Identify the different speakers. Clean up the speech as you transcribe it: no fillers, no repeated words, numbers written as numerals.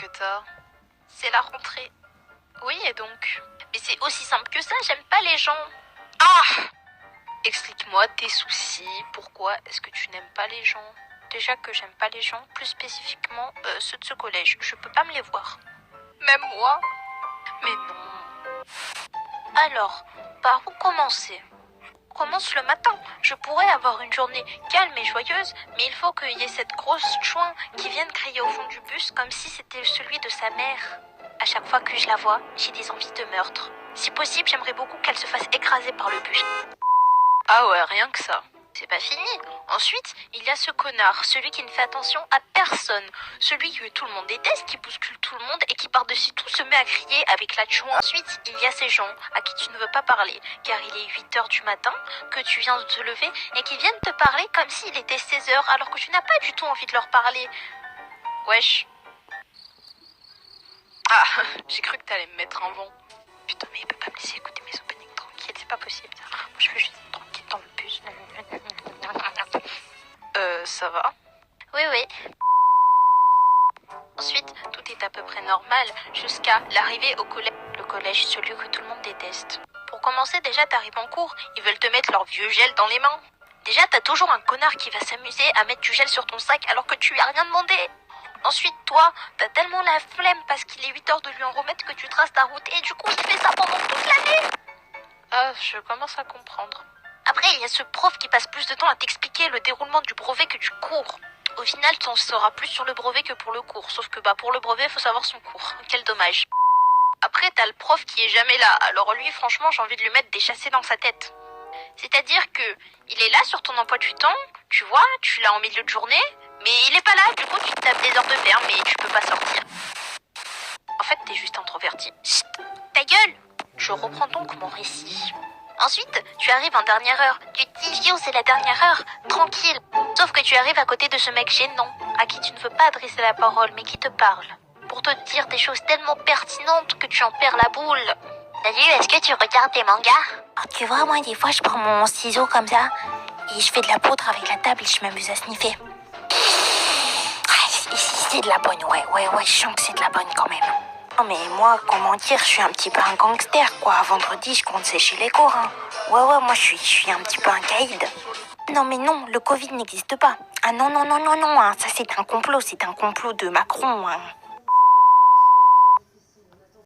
Speaker 1: que t'as?
Speaker 2: C'est la rentrée. Oui, et donc? Mais c'est aussi simple que ça, j'aime pas les gens. Ah! Explique-moi tes soucis, pourquoi est-ce que tu n'aimes pas les gens? Déjà que j'aime pas les gens, plus spécifiquement ceux de ce collège, je peux pas me les voir. Même moi? Mais non. Alors, par où commencer? Commence le matin. Je pourrais avoir une journée calme et joyeuse, mais il faut qu'il y ait cette grosse chouin qui vienne crier au fond du bus comme si c'était celui de sa mère. À chaque fois que je la vois, j'ai des envies de meurtre. Si possible, j'aimerais beaucoup qu'elle se fasse écraser par le bus. Ah ouais, rien que ça. C'est pas fini. Ensuite, il y a ce connard, celui qui ne fait attention à personne. Celui que tout le monde déteste, qui bouscule tout le monde et qui par-dessus tout se met à crier avec la chouin. Ensuite, il y a ces gens à qui tu ne veux pas parler, car il est 8h du matin, que tu viens de te lever et qui viennent te parler comme s'il était 16h alors que tu n'as pas du tout envie de leur parler. Wesh. Ah, j'ai cru que t'allais me mettre en vent. Putain, mais il peut pas me laisser écouter mes openings tranquilles, c'est pas possible ça. Moi, je veux juste être tranquille dans le bus. Ça va? Oui, oui. Ensuite, tout est à peu près normal jusqu'à l'arrivée au collège. Le collège, celui que tout le monde déteste. Pour commencer, déjà, t'arrives en cours, ils veulent te mettre leur vieux gel dans les mains. Déjà, t'as toujours un connard qui va s'amuser à mettre du gel sur ton sac alors que tu lui as rien demandé. Ensuite, toi, t'as tellement la flemme parce qu'il est 8h de lui en remettre que tu traces ta route et du coup, il fait ça pendant toute l'année. Ah, je commence à comprendre. Après, il y a ce prof qui passe plus de temps à t'expliquer le déroulement du brevet que du cours. Au final, tu en sauras plus sur le brevet que pour le cours. Sauf que pour le brevet, il faut savoir son cours. Quel dommage. Après, t'as le prof qui est jamais là. Alors lui, franchement, j'ai envie de lui mettre des chassés dans sa tête. C'est-à-dire que il est là sur ton emploi du temps, tu vois, tu l'as en milieu de journée, mais il est pas là, du coup tu te tapes des heures de perme mais tu peux pas sortir. En fait, t'es juste introverti. Chut, ta gueule! Je reprends donc mon récit. Ensuite, tu arrives en dernière heure. Tu te dis, c'est la dernière heure, tranquille. Sauf que tu arrives à côté de ce mec gênant, à qui tu ne veux pas adresser la parole, mais qui te parle. Pour te dire des choses tellement pertinentes que tu en perds la boule. Salut, est-ce que tu regardes des mangas? Tu vois, moi, des fois, je prends mon ciseau comme ça, et je fais de la poudre avec la table et je m'amuse à sniffer. C'est de la bonne, ouais, je sens que c'est de la bonne quand même. Non mais moi, comment dire, je suis un petit peu un gangster, quoi. Vendredi, je compte sécher les cours, hein. Ouais, moi, je suis un petit peu un caïd. Non mais non, le Covid n'existe pas. Ah non, hein, ça c'est un complot de Macron, hein.